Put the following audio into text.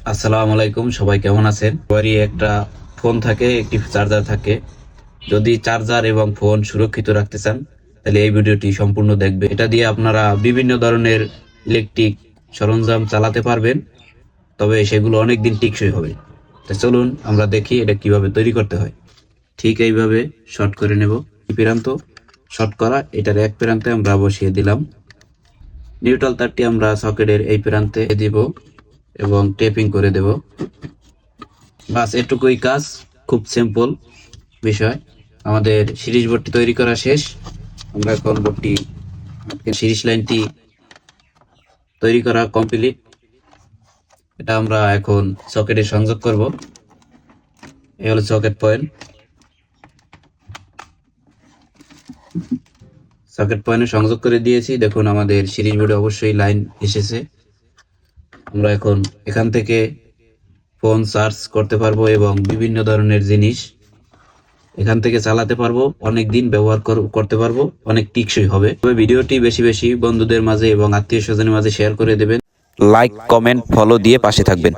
আসসালামু আলাইকুম, সবাই কেমন আছেন? সবারই একটা ফোন থাকে, একটি চার্জার থাকে। যদি চার্জার এবং ফোন সুরক্ষিত রাখতে চান তাহলে এই ভিডিওটি সম্পূর্ণ দেখবে। এটা দিয়ে আপনারা বিভিন্ন ধরনের ইলেকট্রিক সরঞ্জাম চালাতে পারবেন, তবে সেগুলো অনেকদিন টেকসই হবে। তো চলুন আমরা দেখি এটা কিভাবে তৈরি করতে হয়। ঠিক এইভাবে শর্ট করে নেব। এই প্রান্ত শর্ট করা, এটার এক প্রান্তে আমরা বসিয়ে দিলাম। নিউট্রাল তারটি আমরা সকেটের এই প্রান্তে দিব এবং টেপিং করে দেব। বাস এটুকুই কাজ, খুব সিম্পল বিষয়। আমাদের সিরিজ বোর্ডটি তৈরি করা শেষ। আমরা এখন বোর্ডটি সিরিজ লাইনটি তৈরি করা কমপ্লিট। এটা আমরা এখন সকেটে সংযোগ করব। এই হলো সকেট পয়েন্ট। সকেট পয়েন্টে সংযোগ করে দিয়েছি। দেখুন আমাদের সিরিজ বোর্ডে অবশ্যই লাইন এসেছে। আমরা এখন এখান থেকে ফোন চার্জ করতে পারবো এবং বিভিন্ন ধরনের জিনিস এখান থেকে চালাতে পারবো, অনেক দিন ব্যবহার করতে পারবো, অনেক টেকসই হবে। তবে ভিডিওটি বেশি বেশি বন্ধুদের মাঝে এবং আত্মীয় স্বজনের মাঝে শেয়ার করে দেবেন। লাইক, কমেন্ট, ফলো দিয়ে পাশে থাকবেন।